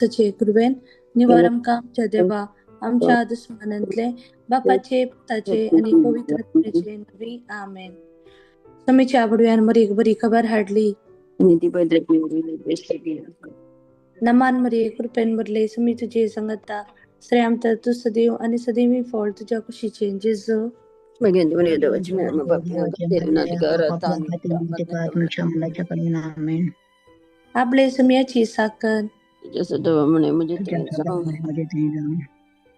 तुझे कृपेन निवार आमकां आमच्या देवा आमच्या दुस्मानांतले बापाचे पुताचे आणि पवित्र आत्म्याचे नवी आमेन. समीची आवडव्यान मरीक बरी खबर हाडली. नमान मरी कृपेन भरले समी तुझे संगता श्रेय आमचा तू सदैव आणि सदैवी फळ तुझ्या कुशीचे जेजू आपले समयाची साकन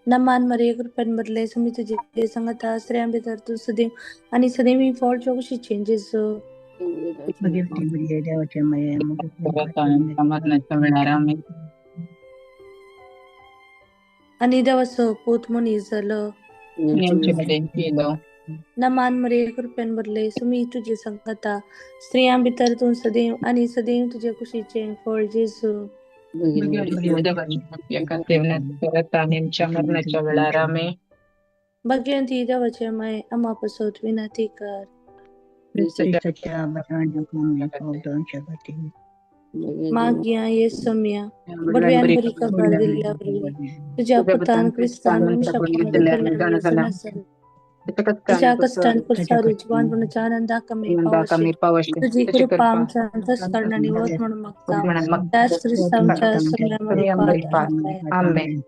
नमान मरी कृपेन भरले समी तुझे संगता श्रेय आमचा तू सदैव आणि सदैवी फळ तुझ्या कुशीचे जेजू आणि देवाचं पोत मनीस झालं. नमान मरे कृपेन भरले सुमी तुझे संगता स्त्रियां भितर तू सदैव आणि सदैव तुझे कुशीचे फळ जेजू भगवंती देवाचे माय आम्हा पासोत विनंती कर. मागिया ये सम्या बडव्यान बरी खबर दिल्यावर तुझ्या पुतान क्रिस्तान वंशामध्ये कल्याण व्यसन असेल. तुझ्या कष्टान प्रसारू जीवानपणाच्या आनंदा कमी पावशे तुझी कृपा आमच्या अंतःकरणाने होत म्हणून मागता त्याच ख्रिस्तांच्या सम्यामध्ये आमेन.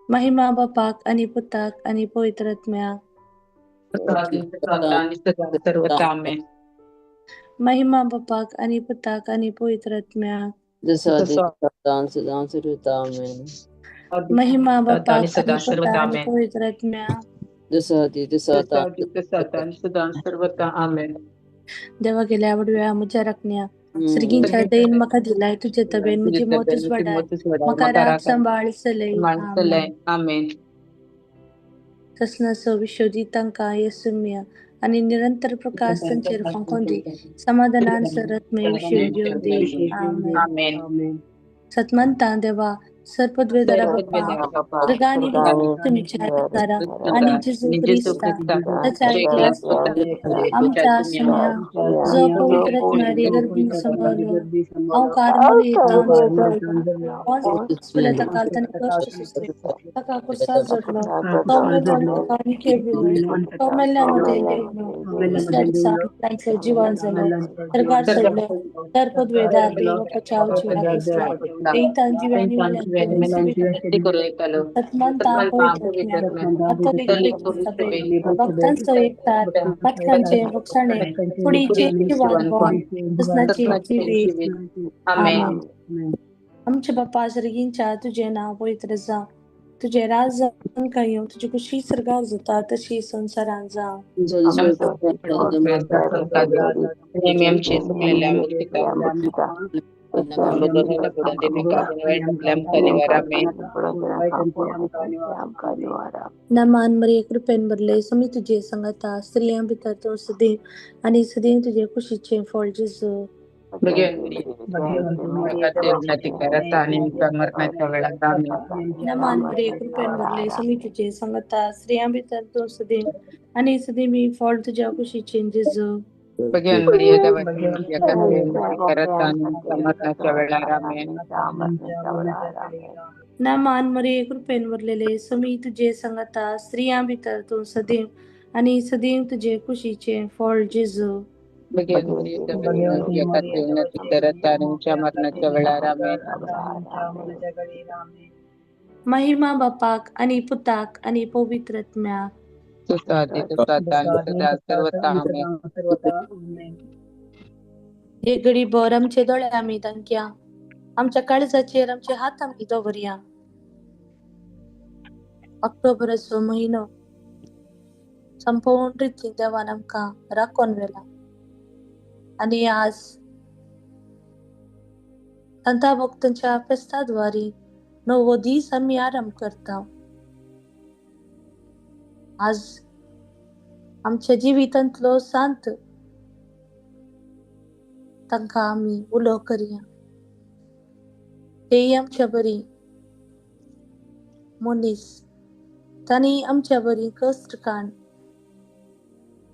महिमा बापाक आणि पुताक आणि पवित्र आत्म्या महिमा बापाक आणि पुताक आणि पवित्र आत्म्या महिमा बापाक आणि पुताक आणि पवित्र आत्म्या देवा गेल्या आवडव्या मुझ्या रखण्या श्रीगींच्या दैन मका दिलाय तुझे तबेन मुझी मोतच वडाय मका राग सांभाळसले आमेन. तसनस विश्वजितांका येसुम्या आणि निरंतर प्रकाश संचेर फंकोंदी समाधानान सरत मे विश्व दे आमेन. सतमंता देवा सर्पद्वेदरा बाप्पा रगानी तुमच्या आणि जिजू ख्रिस्ता त्याचा इतिहास आमच्या सम्या जो पवित्र आत्म्याने गर्भीन संभाळलो अवकार मध्ये स्पलता कालतने कष्ट सुस्ते तका कुसा जडलो तौमेल्याने केबिलो तौमेल्यामध्ये त्यांचं जीवन झालं सरकार सडलं सर्पद्वेदा देव पचावची वाकिसला तेईतान जीवानी सतमंता भक्तांचं एकतार पथकांचे वक्षाने पुढीचे जीवन कृष्णाची जीवी आमेन. आमचे बाप्पा सर्गींच्या तुझे नाव पवित्र जा तुझे राज जाऊन काही तुझी कुशी सरकार जाता तशी संसारात जा नमान मरे कृपेन भरले समी तुझे संगता स्त्रियां भितर तो सदैव आणि सदैव तुझे कुशीचे फळ जेजू नमान मरे कृपेन भरले समी तुझे संगता स्त्रियां भितर तो सदैव आणि सदैव फळ तुझ्या कुशीचे जेजू नमान मरे कृपेन भरलेले समी तुझे संगता स्त्रियां भितर तो सदैव आणि सदैव तुझे कुशीचे फळ जेजू महिमा बापाक आणि पुताक आणि पवित्र आत्म्या हे घडी भर आमचे दोळे आम्ही तांक्या आमच्या काळजाचेर आमचे हात आम्ही दवरया. ऑक्टोबराचो महिनो संपूर्ण रितीन देवान आमकां राखोन वेला आणि आज संता भक्तांच्या फेस्ताद्वारी नवो दीस आम्ही आराम करता. आज आमच्या जिवितांतलो सांत तांकां आम्ही उलो करया. तेय आमच्या बरी मनीस तांणी आमच्या बरी कश्ट काण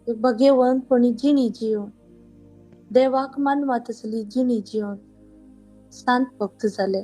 भगेवंतपणी जिणी जिवन देवाक मानवात असली जिणी जिवन सांत भक्त जाले.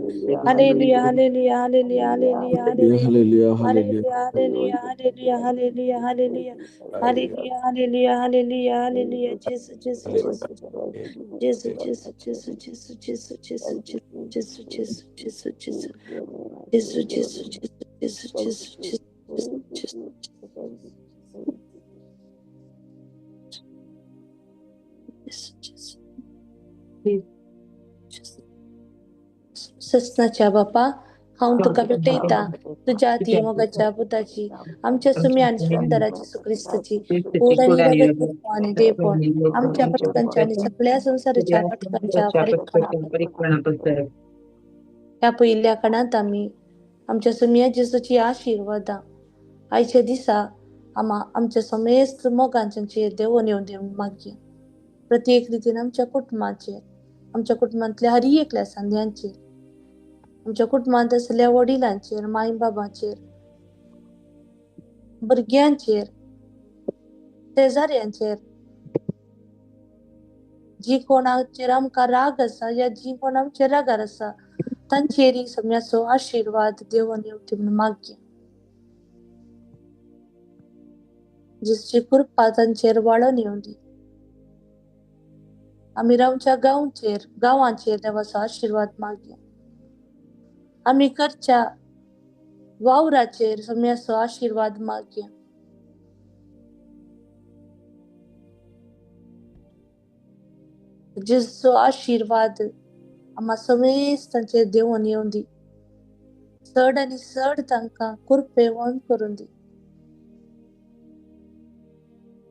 Hallelujah, hallelujah, hallelujah, hallelujah, hallelujah. Hallelujah, Hallelujah, hallelujah, hallelujah, hallelujah, hallelujah, hallelujah, hallelujah, hallelujah. Jesus, Jesus, Jesus, Jesus, Jesus, Jesus, Jesus, Jesus, Jesus, Jesus, Jesus, Jesus, Jesus, Jesus, Jesus, Jesus, Jesus, Jesus, Jesus. ससनाच्या बापा हांव तुका भेटयता तुझ्या ती मोगाच्या पुताची आमच्या सुमी आणि सुंदराची सुक्रिस्ताची ओढणी रगत आणि देवपण आमच्या पटकांच्या आणि सगळ्या संसाराच्या पटकांच्या परीक्षणाबद्दल ह्या पहिल्या काळात आम्ही आमच्या सुमिया जेसूची आशीर्वादा आयच्या दिसा आमच्या समेस्त मोगांचे देवून येऊन देऊन मागया प्रत्येक रीतीने आमच्या कुटुंबातल्या हर एकल्या सांध्यांचेर आमच्या कुटुंबात असलेल्या वडिलांचेर माय बाबांचेर भुरग्यांचेर शेजाऱ्यांचेर जी कोणाचेर आमकां राग आसा या जी कोण आमचेर रागार आसा तांचेर सगळ्याचो आशीर्वाद देवून येवची म्हणून मागया जिची कृपा तांचेर वाडून येवं दी आमी रावच्या गांवांचेर देवाचो आशीर्वाद मागया आमी करच्या वावराचेर सगळ्याचो आशीर्वाद मागया जिचो आशीर्वाद आम्हा समेस्तांचेर देवून येवं दी चड आनी चड तांकां कृपेवंत करून दी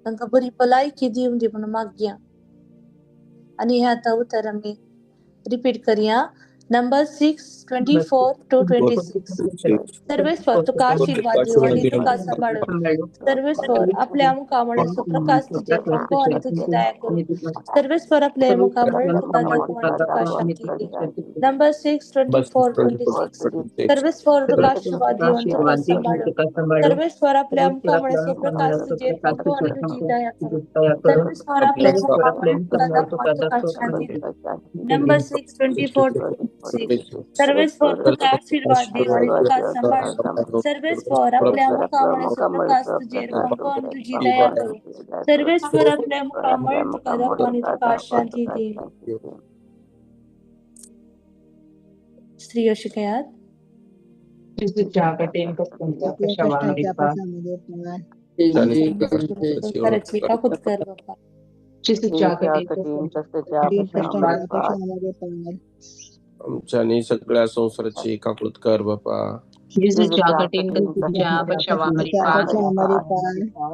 तांकां बरी भलायकी दिवं दी म्हणून मागया आनी हे आतां उतर आमी रिपीट करया नंबर 6:24-26 सर्वेश्वर तुका आशीर्वाद दिवं आनी तुका सांभाळूं सर्वेश्वर आपल्या मुखामळाचो प्रकाश तुजेर पंको आनी तुजी दया करूं सर्वेश्वर आपल्या मुखामळ तुका दाखोवन तुका शांती दी नंबर 6:24-26 सर्वेश्वर तुका आशीर्वाद दिवं तुका सांभाळूं सर्वेश्वर आपल्या मुखामळाचो प्रकाश तुजेर पंको आनी तुजी दया करूं सर्वेश्वर आपल्या मुखामळ तुका दाखोवन तुका शांती दी नंबर 6:24-26 सर्वेश्वर तुका आशीर्वाद दिवं आणि तुका सांभाळूं सर्वेश्वर आपल्या मुखामळाचो प्रकाश तुजेर पंको आणि तुजी दया करूं सर्वेश्वर आपल्या मुखामळ तुका दाखोवन आणि तुका शांती दी स्त्रियो शिकयात संसाराची काकूत कर बापा आमच्यानी सगळ्या संसाराची काकूत कर बापा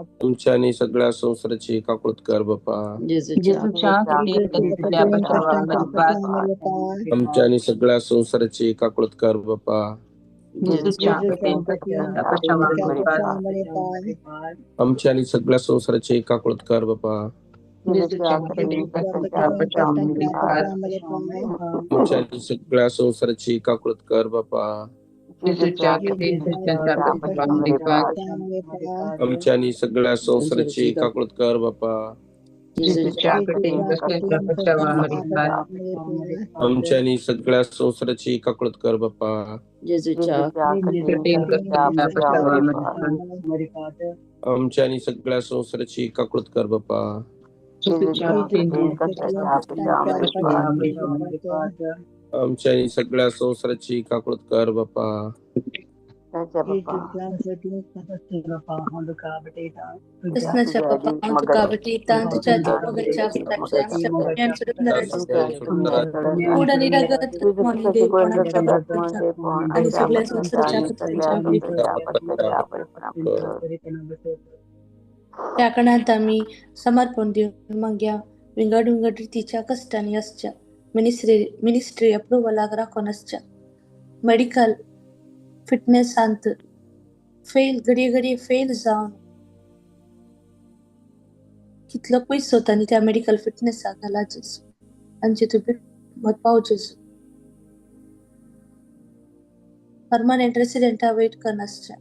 आमच्यानी सगळ्या संसाराची काकूत कर बापा आमच्यानी सगळ्या संसाराची काकूत कर बापा आमच्यानी सगळ्या संसाराची काकूत कर बापा आमच्यानी सगळ्या संसाराची काकूत कर बापा आमच्यानी सगळ्या संसाराची काकूत कर बापा आमच्यानी सगळ्या संसाराची काकूत कर बापा आमच्यानी सगळ्या संसाराची काकूत कर बापा आमच्यानी सगळ्या संसाराची काकूत कर बापा कृष्णाच्या बापा तुका भेटयता तुझ्या मोगाच्या पुताची आमच्या गोड आणि रगत आणि देवपण आमच्या पटकांच्या आणि सगळ्या संसाराच्या पटकांच्या त्या काळात आम्ही समर्पण देऊन मागया विंगड विंगड रितीच्या कष्टांनी असच्या मिनिस्ट्री अप्रुव्हलाक राखून असच्या मेडिकल फिटनेसांत घडी फेल जावन कितलो पयसो तांणी त्या मेडिकल फिटनेसाक घाला जेसू तांचे तुवें मत पाव जेसू परमनंट रेसिडेंटा वेट करनासच्या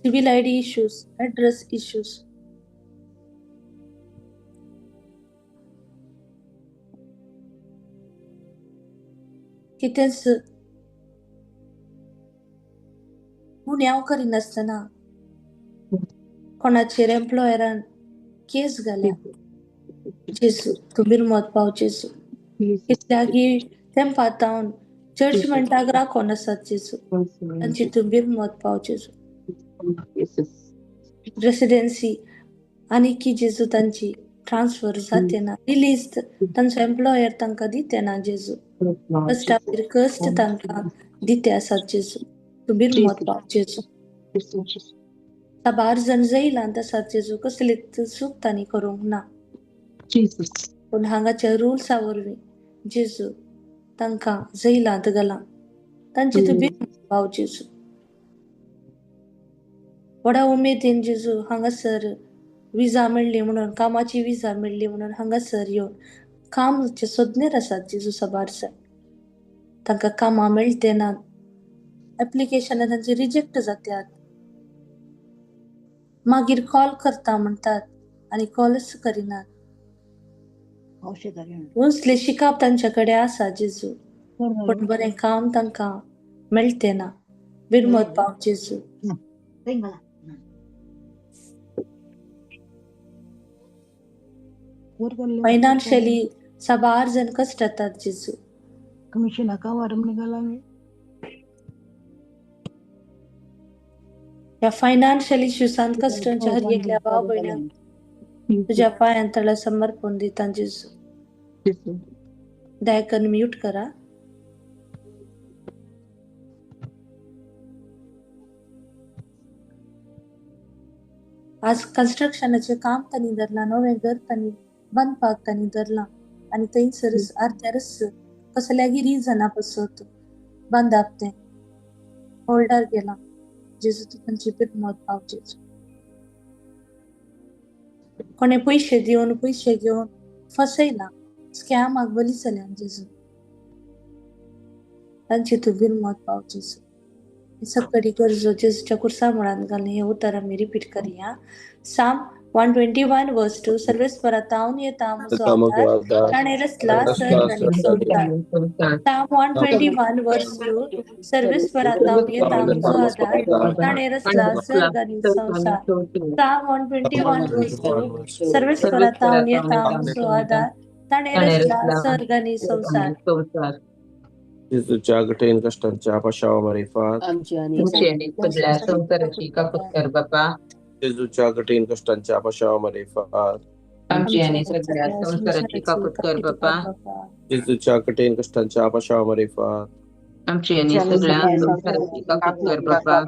civil ID issues address issues कितेंच गुन्यांव करिनासतना कोणाचेर एम्प्लॉयरान केस घाल्या. जेजू तूं बिरमोत पाव जेजू. कित्याकी तें पातावन जजमेंटाक राखोन आसात जेजू. तांची तूं बिरमोत पाव जेजू. रेसिडेन्सी आनी की जेजू तांची ट्रान्सफर जातेना. रिलीज तांचो एम्प्लॉयर तांकां दितेना जेजू. कश्टावयर कश्ट तांकां दिते आसात जेजू. तूं बिरमोत पाव जेजू. साबार जण जैलांत आसात जेजू. कसलीच चूक तांणी करूंक ना. पूण हांगाच्या रुल्सा वरवीं जेजू तांकां जैलांत घाला. तांची तूं बिरमोत पाव जेजू. व्हडा उमेदीन जेजू हांगासर विजा मेळ्ळी म्हणून, कामाची विजा मेळ्ळी म्हणून हांगासर येवन कामाचे सोदणेर आसात जेजू साबार जण. तांकां कामां मेळटे नात. एप्लिकेशनां तांची रिजेक्ट जातात. मागीर कॉल करता म्हणटात आनी कॉलच करिनात. उसले शिकाप तांचे कडेन आसा जेजू. पूण बरें काम तांकां मेळटे ना. बिरमोत पाव जेजू. फायनान्शियली साबार जण कश्टातात जेजू. ह्या फायनान्शियल इश्यूसांत कश्टांच्या हरयेकल्या भाव भयण्यांक तुझ्या पांयां तळा समर्पण दिता जेजू. दयाकन म्यूट करा. आज कन्स्ट्रक्शनाचें काम तांणी धरलां. नवें घर तांणी बांदपाक तांणी धरलां. आनी थंयसर अर्द्यारच कसल्यागी रिजना पासत बांदप तें होल्डार गेलां. जेजू तूं तांची बिरमोत पाव जेजू. कोणे पयशे दिवन पयशे घेवन फसयला. स्कॅमाक बली जाल्या जेजू. तांची तूं बिरमोत पाव जेजू. सगळी गरजो जेजूच्या कुर्सा मुळांत घालून हे उतर आमी रिपीट करुया. साम 121 वर्स 2 सर्वेस्परातावन येता म्हजो आदार ताणें रचला सर्ग आनी संवसार. साम 121 वर्स 2 सर्वेस्परातावन येता म्हजो आदार ताणें रचला सर्ग आनी संवसार. साम 121 वर्स 2 सर्वेस्परातावन येता म्हजो आदार ताणें रचला सर्ग आनी संवसार. जेजूच्या कठीण कष्टांच्या पश्चावामारिफात आमची आणि सगळ्या संसाराची कापत कर बापा. जेजूच्या कठीण कष्टांच्या पश्चावामारिफात आमची आणि सगळ्या संसाराची कापत कर बापा. जेजूच्या कठीण कष्टांच्या पश्चावामारिफात आमची आणि सगळ्या संसाराची कापत कर बापा.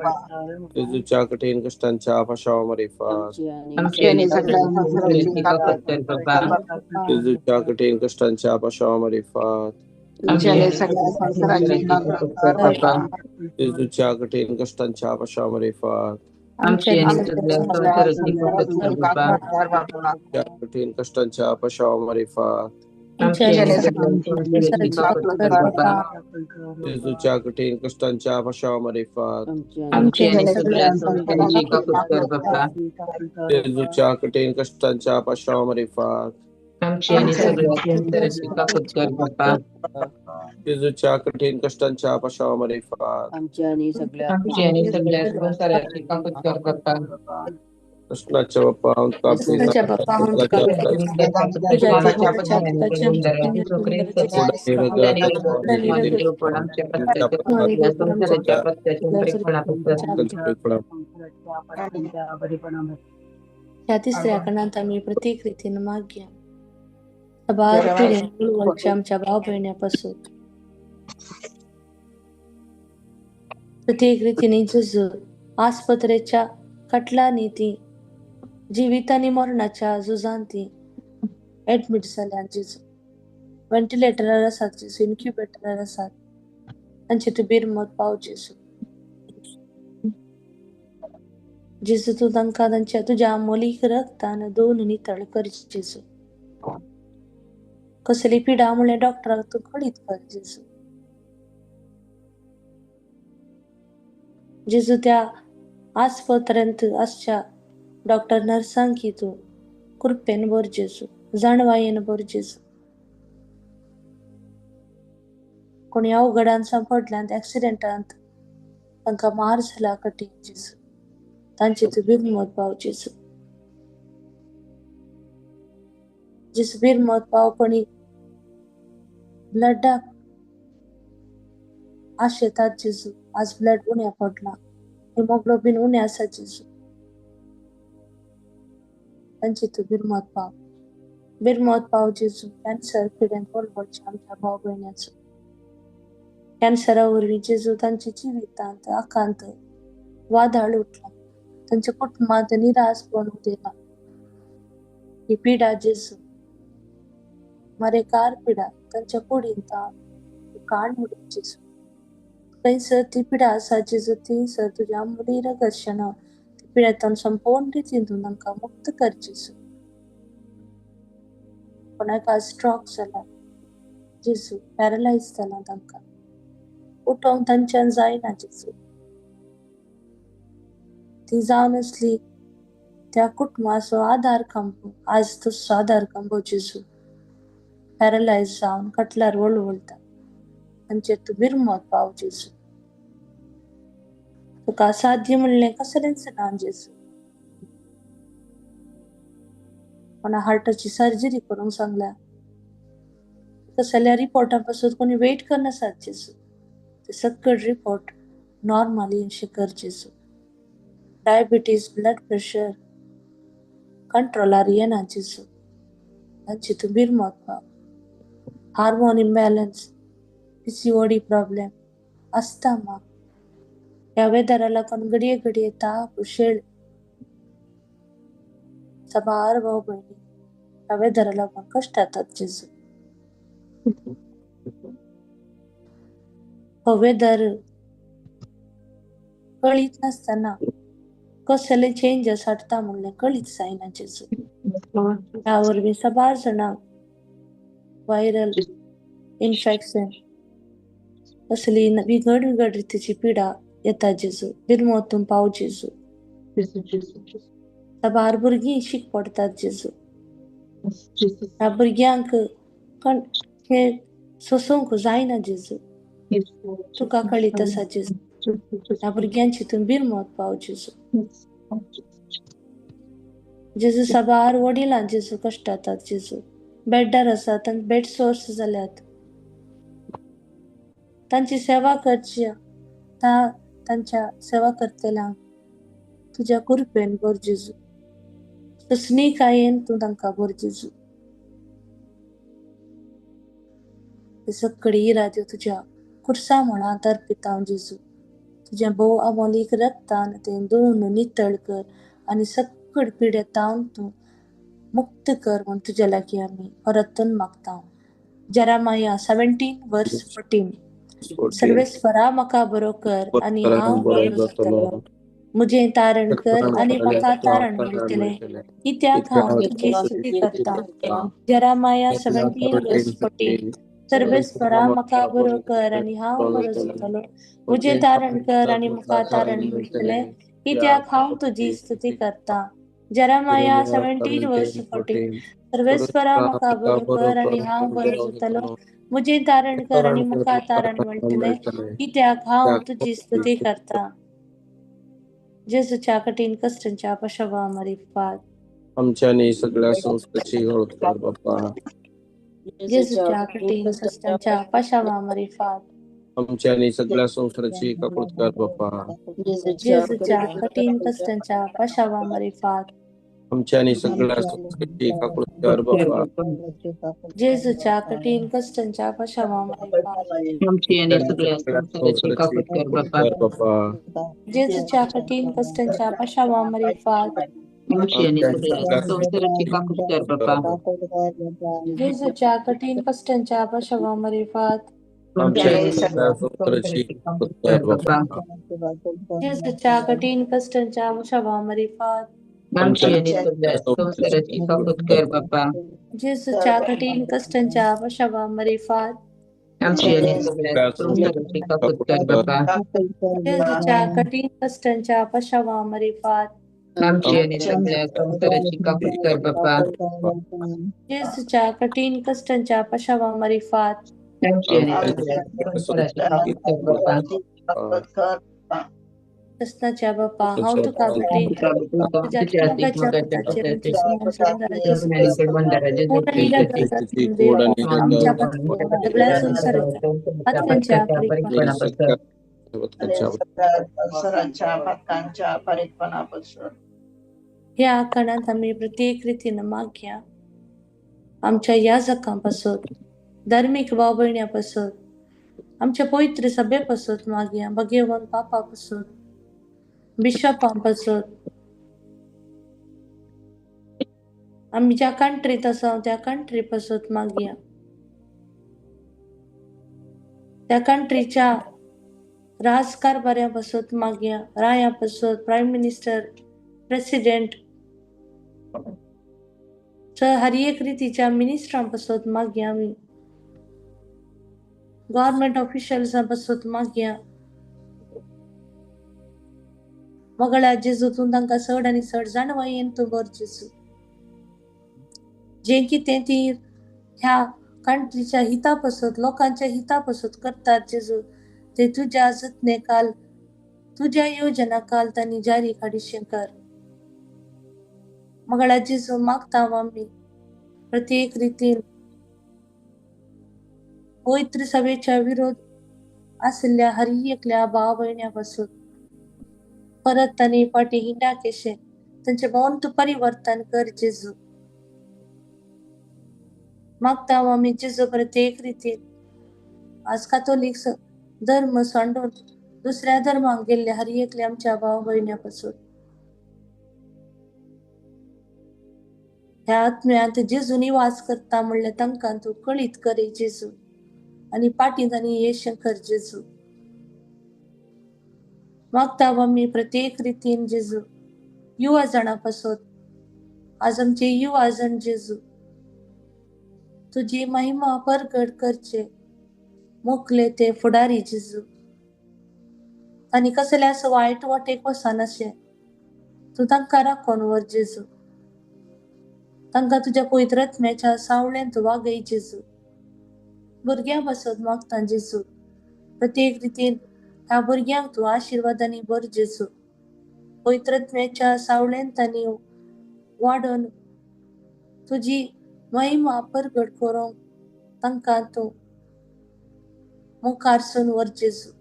जेजूच्या कठीण कष्टांच्या पश्चावामारिफात आमची आणि सगळ्या संसाराची कापत कर बापा. जेजूच्या कठीण कष्टांच्या पश्चावामारिफात आमची आणि सगळ्या संसाराची कापत कर बापा. जेजूच्या कठीण कष्टांच्या पश्चावामारिफात आमची आणि सगळ्या संसाराची कापत कर बापा. कठीण कष्टांच्या पश्चावामारिफात आमची आणि सगळ्या संसाराची कापत कर बापा. जेजूच्या कठीण कष्टांच्या पश्चावामारिफात आमची आणि सगळ्या संसाराची कापत कर बापा. जेजूच्या कठीण कष्टांच्या पश्चावामारिफात आमची आणि सगळ्या संसाराची कापत कर बापा. जेजूच्या कठीण कष्टांच्या पश्चावामारिफात आमची आणि सगळ्या संसाराची कापत कर बापा. कृष्णाच्या बाप्पा कृष्णाच्या बाप्पा ह्या तिसऱ्या कणांत आम्ही प्रत्येक रीतीने मागया. साबार पिढ्यांच्या आमच्या भाव भयण्यापासून प्रत्येक रीतीने जेजू आस्पत्रेच्या कटलांनी ती जिवीत आनी मरणाच्या झुजांत ती एडमिट जाल्यात जेजू. व्हेंटिलेटरार आसात जेजू, इन्क्युबेटरार आसात. तांची तूं बिरमोत पाव जेजू. जेजू तूं तांकां तांच्या तुज्या अमोलीक रगतान धुवन नितळ कर जेजू. कसली पिडा म्हणल्यार डॉक्टराक तूं घडीत कर जेजू. जेजू त्या आस्पत्र्यांत आसच्या डॉक्टर नर्सांक तूं कृपेन भर जेजू, जाणवायेन भर जेजू. कोणी अवघडांचा पडल्यान ऍक्सिडेंटांत तांकां मार जाला कठीण जेजू तांची तूं बिरमोत पाव जेजू. जेजू बिरमोत पाव कोणी ब्लडाक आशेतात जेजू आज ब्लड उण्या पडला हिमोग्लोबिन उणें आसा जेजू तांची तूं बिरमोत पाव जेजू. कॅन्सर पिड्यान पडचे आमच्या भाव भयण्याचो कॅन्सरा वरवीं जेजू तांच्या जिवितांत आखांत वादळ उठला तांच्या कुटुंबांत निराशपण उदेला ही पिडा जेजू मरेकार पिडा तांच्या कुडींत काण उडोवन जेजू खंयसर ती पिडा आसा जेजू थंयसर तुज्या मुलीर घर्शण ती पिड्यातून संपूर्ण रितीन तूं तांकां मुक्त कर जेजू. कोणाक स्ट्रोक जाला जेजू पॅरलायज जाला तांकां उठोवंक तांच्यान जायना जेजू ती जावन असली त्या कुटुंबाचो आधार खांब आज तुजो आधार खांब जेजू पॅरलायज जावन कटलार वळवळटा तांचेर तूं बिरमोत पाव जेजू. तुका असाध्य म्हणलें कसलेंच ना जेजू. कोणा हार्टाची सर्जरी करूंक सांगल्या कसल्या रिपोर्टा पासून कोणी वेट करनासात जेजू ते सगळे रिपोर्ट नॉर्मली अशें कर जेजू. डायबिटीज ब्लड प्रेशर कंट्रोलार येना जेजू तांची तूं बिरमोत पाव. Hormone imbalance PCOD problem asthma ह्या वेदरा लागून घडये घडये ताप उशेळ साबार भाव भयणी ह्या वेदरा लागून कश्ट जातात जेजू. हो वेदर कळीत नासतना कसले चेंजेस हाडटा म्हणलें कळीत जायना जेजू. ह्या वरवीं साबार जाणांक व्हायरल इन्फेक्शन कसली विगड रितीची पिडा येता जेजू बिरमोतून पाव जेजू. साबार भुरगीं शीक पडतात जेजू ह्या भुरग्यांक हे सोसूंक जायना जेजू तुका कळीत आसा जेजू ह्या भुरग्यांची तूं बिरमोत पाव जेजू. जेजू साबार वडिलां जेजू कश्ट जातात जेजू बेड्डार आसा तांकां बेड सोर्स जाल्यात तांची सेवा करची तांच्या सेवा करतल्यांक तुज्या कृपेन भर जेजू सुसणीकायेन तूं तांकां भर जेजू. ते सगळी इराद्यो तुज्या कुर्सा मळांत अर्पिता हांव जेजू तुज्या भोव अमोलीक रक्तान ते धुवन नितळ कर आनी सगळे पिडेतावन तूं मुक्त कर म्हूण तुज्या लागीं आमी परतून मागता. जेरामाया 17:14 सर्वेस्परा म्हाका बरो कर आनी हांव बरो जातलो मुजें तारण कर आनी म्हाका तारण मेळटलें कित्याक हांव तुजी स्तुती करता. जेरामाया 17:14 सर्वेस्परा म्हाका बरो कर आनी हांव बरो जातलो मुजें तारण कर आनी म्हाका तारण मेळटलें कित्याक हांव तुजी स्तुती करता. जेरामाया 17:14 सर्वेस्परा म्हाका बरो कर आनी हांव बरो जातलो मुजें तारण कर आनी म्हाका तारण मेळटलें कित्याक हांव तुजी स्तुती करता. जेजूच्या कठीण कश्टांच्या पशावा मारिफात आमच्यानी सगळ्या संस्थेची ओळख कर बाप्पा. जेजूच्या कठीण कश्टांच्या पशावा मारिफात आमच्यानी सगळ्या संस्थेची काकुळत कर बाप्पा. जेजूच्या कठीण कश्टांच्या पशावा मारिफात आमच्यानी सगळ्या संस्थेची काकुळत कर बाप्पा. जेजूच्या कठीण कश्टांच्या पशावा मारिफात आमच्यानी सगळ्या संस्थेची काकुळत कर बाप्पा. जेजूच्या कठीण कश्टांच्या पशावा मारिफात आमच्यानी सगळ्या संस्थेची काकुळत कर बाप्पा. जेजूच्या कठीण कश्टांच्या पशावा मारिफात आमच्यानी सगळ्या संस्थेची काकुळत कर बाप्पा. जेजूच्या कठीण कश्टांच्या पशावा मारिफात आमच्यानी सगळ्या संस्थेची काकुळत कर बाप्पा. जेजूच्या कठीण कश्टांच्या पशावा मारिफात आमच्यानी सगळ्या संस्थेची काकुळत कर बाप्पा. जेजूच्या कठीण कश्टांच्या पशावा मारिफात आमच्यानी सगळ्या संस्थेची काकुळत कर बाप्पा. जेजूच्या कठीण कश्टांच्या पशावा मारिफात त्यांची आणि आमच्या सगळ्या सगळ्या संसाराची संसाराची कापूत कर बाप्पा. कृष्णाच्या बाप्पा हाव तुका तुझ्या भेटे तुझ्या तुझ्या मगाच्या पताचे रुची सुमन सुंदराचे ज्ञानेश्वर भंडाराचे पूर्ण निरागसता किती देव गोड आणि आमच्या रंगावर सगळ्या संसाराच्या पथकांच्या परिक्रमा संसाराच्या पथकांच्या परिक्रमापासून ह्या काळात आम्ही प्रत्येक रीतीनं माग्या आमच्या याजकांपासून धार्मिक भाव बहिण्यापासून आमच्या पवित्र सभेपासून माग्या भगवान पापापासून बिशपांपासून आम्ही ज्या कंट्रीत असो त्या कंट्रीपासून माग्या त्या कंट्रीच्या राजकारभाऱ्यापासून माग्या रायापासून प्राईम मिनिस्टर प्रेसिडेंट हर एक रीतीच्या मिनिस्टरांपासून माग्या आम्ही गव्हर्नमेंट ऑफिशियल्सांपासून माग्या मगळ्या जेजूतून तांकां चड आनी चड जाणवा येन तूं बर जेजू जे कितें ती ह्या कंट्रीच्या हितापासून लोकांच्या हितापासून करतात जेजू ते तुझ्या जतनेकाल तुझ्या योजना काल त्यांनी जारी काडीशें कर मगळ्या जेजू मागता आम्ही प्रत्येक रीतीन पवित्र सभेच्या विरोध असलेल्या हर एकल्या भाव बहिण्यापासून परत त्यांनी पाठी हिंडा केशे त्यांचे मौन तू परिवर्तन कर जेजू मागता आम्ही जेजू प्रत्येक रीतीन आज कॅथोलिक धर्म सोडून दुसऱ्या धर्माक गेल्ले हर एकले आमच्या भाव बहिण्यापासून ह्या आत्म्यात जेजू निवास करता म्हणले तांकां तू कळीत करे जेजू आणि पाठी तांणी येशें कर जेजू मागता आम्ही प्रत्येक रीतीन जेजू युवा जणांपासून आज आमचे युवा जण जेजू तुझी महिमा परगट करचे मोकले ते फुडारी जेजू आणि कसले असं वाईट वाटेक वसानशे तू तांकां राखोन वर जेजू तांकां तुझ्या पवित्रात्म्याच्या सावळेन तू वागय जेजू भुरग्यां पासून मागता जेजू प्रत्येक रीतीन ह्या भुरग्यांक तू आशिर्वादांनी बर जेजू पवित्रात्म्याच्या सावळेन तांणी वाडोन तुझी महिमा परगट करूंक तांकां तू मुखारसून वर जेजू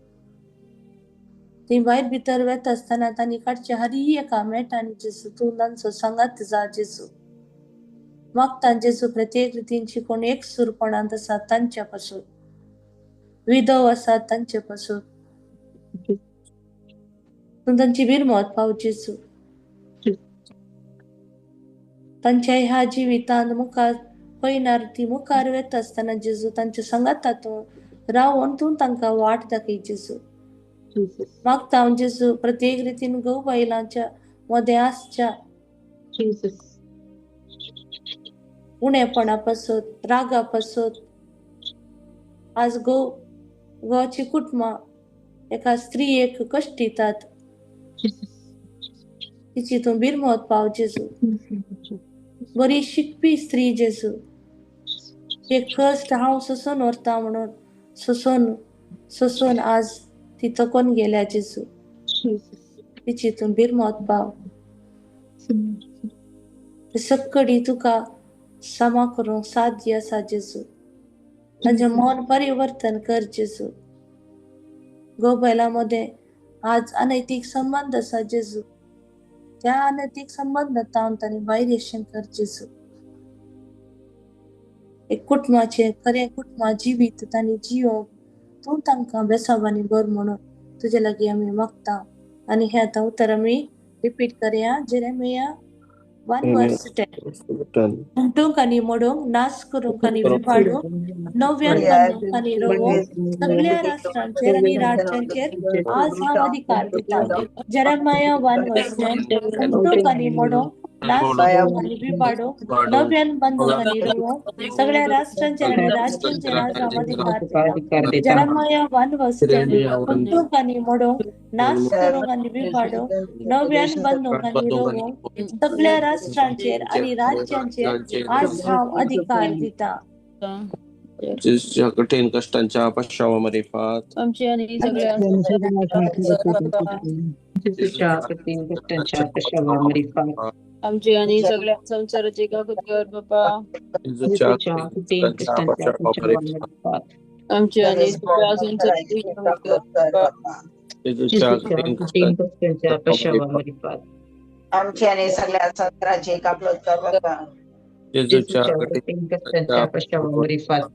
ती भायर भितर वेता आसतना तांणी काडच्या हर एका मेटांनी जेजू तू तांचो सांगात जा जेजू मागता जेजू प्रत्येक रितींची कोण एक सुरपणांत आसा तांच्या पासून विधव आसा तांचे पासून तू तांची बिरमत पाव जेजू तांच्या ह्या जिवितांत मुखार पयनार ती मुखार वेता आसतना जेजू तांच्या संगातांत रावून तू तांकां वाट दाखय जेजू मागता हांव जेजू प्रत्येक रितीन गौ बायलांच्या मध्ये आसच्या उणेपणा पासून रागा पासून आज गोवाची कुटुंबां एका स्त्रियेक कश्ट दितात तिची तू बिरमत पाव जेजू बरी शिकपी स्त्री जेजू एक कश्ट हांव सोसून व्हरता म्हणून सोसून आज ती तकोन गेल्या जेजू तिची तू बिरमत पाव सकडी तुका क्षमा करूंक साध्य आसा जेजू तांचे मन परिवर्तन कर जेजू गोबायलांमध्ये आज अनैतिक संबंध आसा जेजू त्या अनैतिक संबंधांत तांणी भायर येशें कर जेजू एक कुटुंबाचे खरें कुटुंबा जिवीत तांणी जियोंक तू तांकां बेसाबांनी बर म्हणून तुजे लागीं आमी मागता आनी हे आतां उतर आमी रिपीट करया जेरेमिया 1:10 म्हणटूंक आनी मोडूंक नाश करूंक आनी विबाडूंक नव्यान बांदूंक आनी रोवूंक सगळ्या राष्ट्रांचेर आनी राज्यांचेर आज हांव अधिकार दिता जेरेमिया 1:10 म्हणटूंक आनी मोडूंक नाश करूंक आनी विबाडूंक नव्यान बांदूंक आनी रोवूंक सगळ्या राष्ट्रांचेर आनी राज्यांचेर आज हांव अधिकार दिता जेरेमिया 1:10 म्हणटूंक आनी मोडूंक नाश करूंक आनी विबाडूंक नव्यान बांदूंक आनी रोवूंक सगळ्या राष्ट्रांचेर आनी राज्यांचेर आज हांव अधिकार दिता जेसूच्या कठीण कष्टांच्या पश्चावामध्ये फात आमची आणि सगळ्या जेसूच्या कठीण कष्टांच्या पश्चावामध्ये फात आमची आणि सगळ्या संसाराची काकूत कर बापा जेसूच्या जेसूच्या कठीण कष्टांच्या पश्चावामध्ये फात आमची आणि सगळ्या संसाराची काकूत कर बापा जेसूच्या जेसूच्या कठीण कठीण कष्टांच्या पश्चावामध्ये पश्चावामध्ये फात आमची आणि सगळ्या संसाराची कापलोत कर बाबा जेसूच्या जेसूच्या कठीण कठीण कष्टांच्या पश्चावामध्ये फात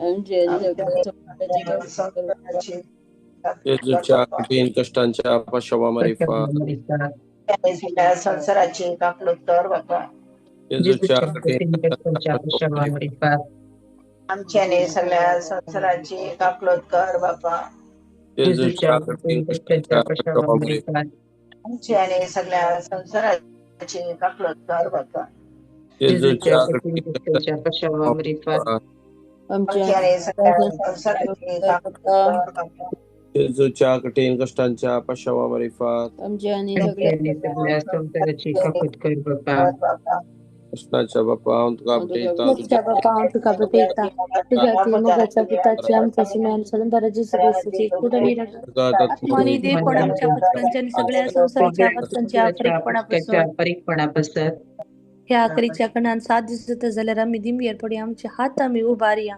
आमची आणि सगळ्या संसाराची काकूत कर बापा संसाराची जेसूच्या कठीण कष्टांच्या पश्चावामध्ये फात पश्चावामध्ये फात सगळ्या संसाराची कापलोत कर बाबा जेसूच्या जेसूच्या कठीण कठीण कष्टांच्या पश्चावामध्ये फात आमची आणि सगळ्या संसाराची कापलोत कर बाबा जेसूच्या जेसूच्या कठीण कठीण कष्टांच्या कष्टांच्या पश्चावामध्ये पश्चावामध्ये फात आमची आणि सगळ्या संसाराची कापलोत कर बाबा जेसूच्या जेसूच्या कठीण कठीण कष्टांच्या पश्चावामध्ये फात आमची आमची आणि आणि सगळ्या संसाराची संसाराची काकूत कापलोत कर कर बाबा जेसूच्या कठीण कष्टांच्या पश्चावामध्ये फात आमची आणि आमची सगळ्या आणि सगळ्या संसाराची काकूत कर बापा कर बाबा कृष्णाच्या बाप्पा तुका अपडेता तुझ्या बापा तुका बटेता तुझ्या ती मगाच्या पिताची आमच्याशी मॅन सलून दराजी सुबेसची कुठली आत्मानी दे पण आमच्या पत्कांच्या आणि सगळ्या संसाराच्या पत्कांच्या पत्काच्या परीकपणापासून ह्या आखरीच्या कणान 7 दिवसात जाल्यार आमी दिमयर पडी आमचे हात आमी उबारया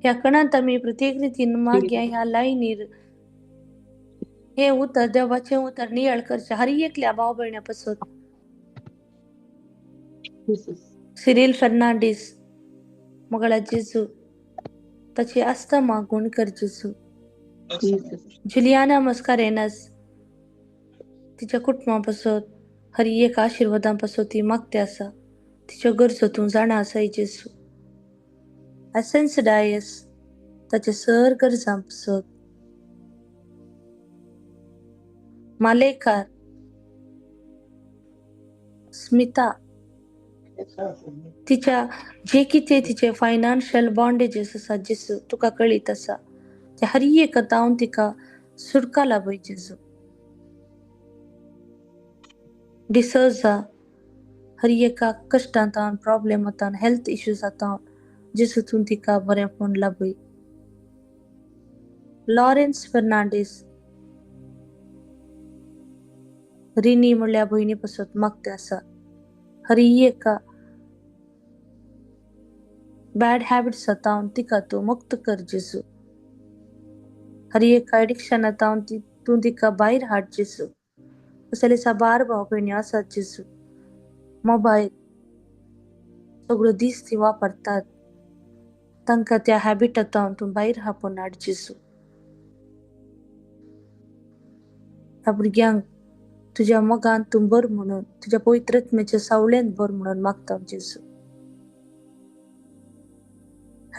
ह्या कणांत आमी प्रत्येक रितीन मागया ह्या लायनीर हे उतर देवाचे उतर नियाळ करचे हर एकल्या भाव भयण्यापासून सिरिल फर्नांडीस मगळा जेजू ताची आस्था मागून कर जेजू जुलियाना मस्कारेनस तिच्या कुटुंबापासून हर एक आशीर्वादांपासून ती मागते आसा तिच्या गरजो तूं जाणा आसाय जेजू असेन्स डायस ताच्या सर गरजांपासून मालेकार स्मिता तिच्या जे कितें तिचे फायनान्शियल बॉन्डेजेस आसा जेजू तुका कळीत आसा ते हर एक तावन तिका सुटका लाभय जेजू डिसोजा हर एका कश्टांतान प्रॉब्लेमांतान हेल्थ इश्यूजांतान जेजूतून तिका बरेंपण लाभय लॉरेन्स फर्नांडीस रिनी म्हणल्या भयणी पासून मागते आसा हर एका बॅड हॅबिट्स जातावन तिका तूं मुक्त कर जेजू हर एका एडिक्शन जातावन तूं तिका भायर हाड जेजू असले साबार भाव भयण्यो आसात जेजू मोबायल सगळो दीस ती वापरतात तांकां त्या हॅबिटांतावन तूं भायर हाडून हाड जेजू ह्या भुरग्यांक तुज्या मोगान तूं बर म्हणून तुज्या पवित्रत्मेच्या सावळेन बर म्हणून मागता जेजू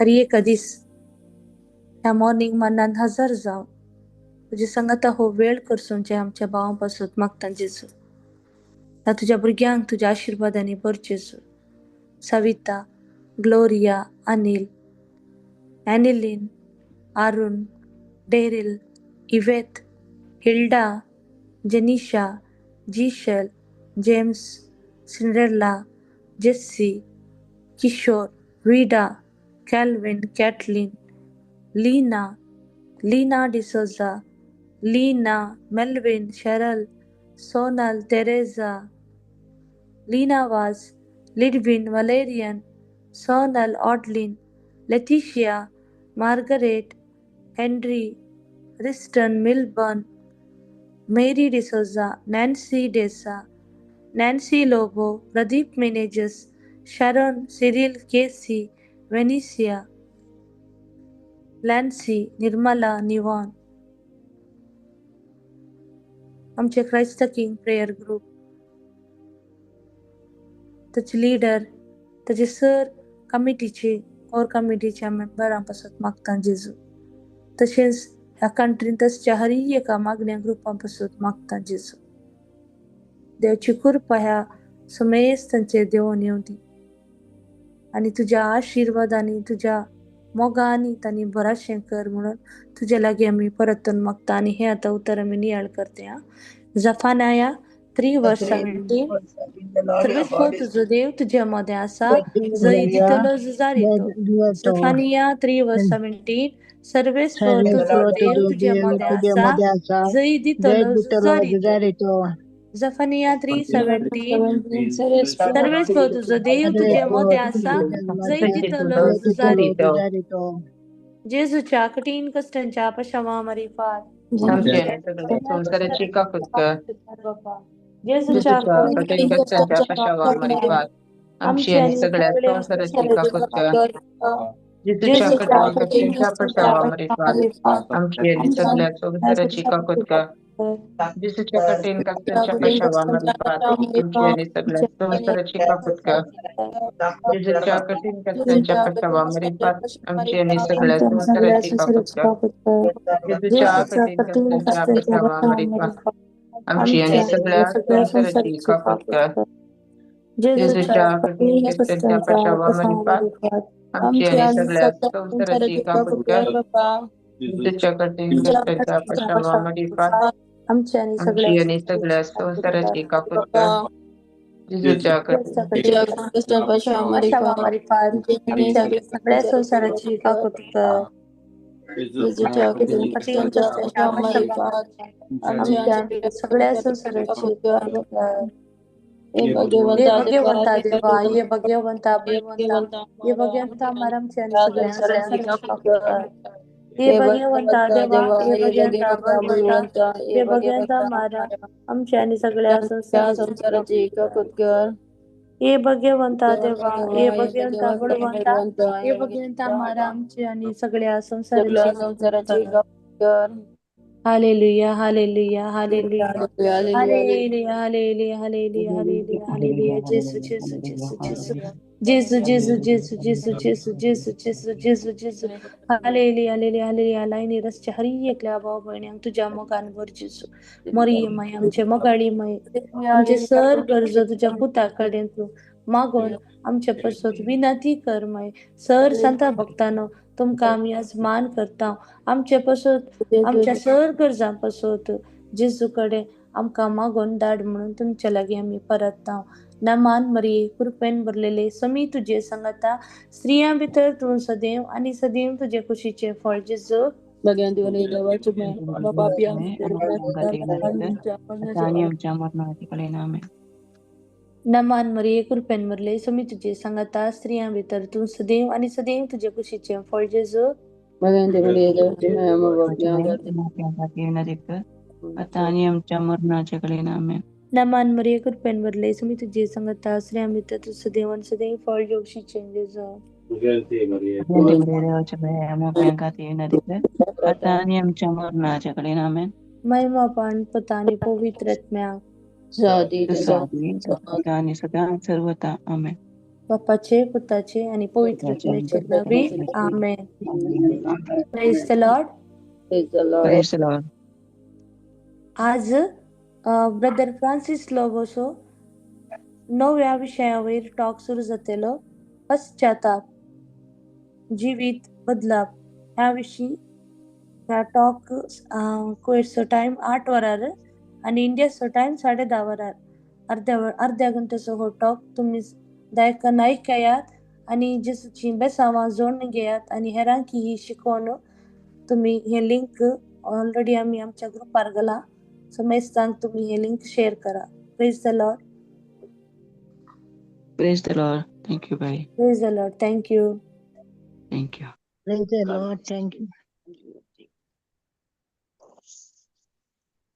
हर एका दीस ह्या मॉर्निंग मनान हजर जावन तुजे संगता हो वेळ करसूनचे आमच्या भावां पासून मागता जेजू ह्या तुज्या भुरग्यांक तुज्या आशिर्वादांनी बर जेजू Savita Gloria Anil Aneline Arun Daryl Yvette Hilda Jenisha जीशल James Cinderella Jessie Kishore Vida Calvin Caitlin Leena D'Souza Leena Melvin Sheryl Sonal Teresa Leena Vaz Lydwin Valerian Sonal Audline Letitia Margaret Henry Riston Milburn Mary D'Souza Nancy D'Sa Nancy Lobo Pradeep Menezes Sharan Cyril Casey Venisia Lancy Nirmala निवान आमचे Christ the King prayer group ताचे leader ताचे sir कमिटीचे core कमिटीच्या मेंबरांपासून मागता जेजू तशेंच ह्या कंट्रीन तसच्या हर एका मागण्या ग्रुपांपासून मागता जेजू देवची कृपा ह्या समेस्त तांचेर देवून येवं दी आनी तुज्या आशिर्वादांनी तुज्या मोगांनी तांणी बराशें कर म्हणून तुजे लागीं आमी परतून मागता आनी हें आतां उतर आमी नियाळ करते जफानाया 3 verse 17. सर्वेस्व तुझो देव तुझ्यामध्ये असा जय दितलो जुजारितो. Stefania 3 verse 17. सर्वेस्व तुझो देव तुझ्यामध्ये असा जय दितलो जुजारितो. जफनिया 3:17. सर्वेस्व तुझो देव तुझ्यामध्ये असा जय दितलो जुजारितो. जेजूच्या कठीण कष्टांच्या पश्चावामरी फार आमची आणि सगळ्या संसाराची काकुतकर बाप्पा. जेजूच्या कठीण कष्टांच्या पश्चावामरी फार आमची आणि सगळ्या संसाराची काकुतकर जिजूच्या कठीण कष्टांच्या पश्चावामरी फार आमची आणि सगळ्या संसाराची काकुतकर जिजूच्या कठीण कष्टांच्या पश्चावामरी फार आमची आणि सगळ्या संसाराची काकुतकर जिजूच्या कठीण कष्टांच्या पश्चावामरी फार आमची आणि सगळ्या संसाराची काकुतकर जिजूच्या कठीण कष्टांच्या पश्चावामरी फार आमची आणि सगळ्या संसाराची काकुतकर जेजूच्या कठीण कष्टांच्या पश्चावामरी फार आमची आणि सगळ्या संसाराची काकुतकर जेजूच्या कठीण कष्टांच्या पश्चावामरी फार आमची आणि आमची आणि सगळ्या संसाराची काकुतकर जेजूच्या पश्चावामरी फार सगळ्या संसाराची काकुतकर जेजूच्या कठीण कष्टांच्या पश्चावामरी फार आमच्या सगळ्या संसाराची काकुतकर. हे ये भगवंता भगवंता देवा, ये भगवंता बलवंता, ये भगवंता मरमचे आणि सगळ्या संसाराची काकुतकर. ये भगवंता देवा, ये भगवंता बलवंता, ये भगवंता मरम आमच्या आणि सगळ्या संसाराची काकुतकर. ये भगवंता देवा, ये भगवंता बलवंता, ये भगवंता मरम आमच्या आणि सगळ्या संसाराची काकुतकर. Hallelujah hallelujah hallelujah hallelujah hallelujah hallelujah hallelujah hallelujah जेसू जेसू जेसू जेसू जेसू जेसू जेसू जेसू जेसू जेसू जेसू जेसू जेसू हालेलुया हालेलुया हालेलुया लाईनी रस्त्या हरी एकल्या भाऊ बहिणी तुझ्या मगांवर जेसू मरियमय आमचे मगाळीमय आमचे सर गरज तुझ्या पुताकडे तू मागून आमच्या पासत विनंती करमय सर संत भक्तानो तुमका आम्ही आज मान करता आमच्या पासत आमच्या सर गरजां पासत जेजूकडे आमकां मागून धाड म्हणून तुमच्या लागीं आमी परतता. नमान मरिये कृपेन भरलेले समी तुझे संगता स्त्रियां भितर तूं सदैव आणि सदैव तुझे खुशीचे फळ जेजू भगवंती वने देवाचे पापी आणि आमच्या मरणाकडे नामे नमान मरिये कृपेन भरले समी तुझे संगता स्त्रियां भितर तूं सदैव आणि सदैव तुझे खुशीचे फळ जेजू भगवंती वने देवाचे आता आणि आमच्या मरणाच्या कडे नामे नमान मरिये कृपेन भरले समी तुझे संगता स्त्रियां भितर तूं सदैव आणि सदैव फळ जेवशीचे जेजू आता आणि आमच्या मरणाच्या कडे नामे महिमा पान पता आणि पवित्र आत्म्या आणि सदा सर्वता आमेन बापाचे पुताचे आणि पवित्र आत्म्याचे नावे amen. Praise the Lord. Praise the Lord. आज ब्रदर फ्रान्सिस लोबोसो 9व्या विषयावर टॉक सुरू जातलो पश्चाताप जीवित बदलाप ह्याविषयी ह्या टॉक कोयसो टाइम 8 वरार आणि इंडियाचो टाइम 10:30 वरार अर्ध्या घंटेचो हो टॉक तुम्ही दायकन ऐकयात आणि जेसूची बेसावां जोडून घेयात आणि हेरांकी ही शिकवण तुम्ही हे लिंक ऑलरेडी आम्ही आमच्या ग्रुपार घाला सो मेस्तांक तुम्ही हे लिंक शेअर करा. Praise the Lord. Praise the Lord. Thank you, bye. Praise the Lord. Thank you. Thank you. Praise the Lord. Thank you.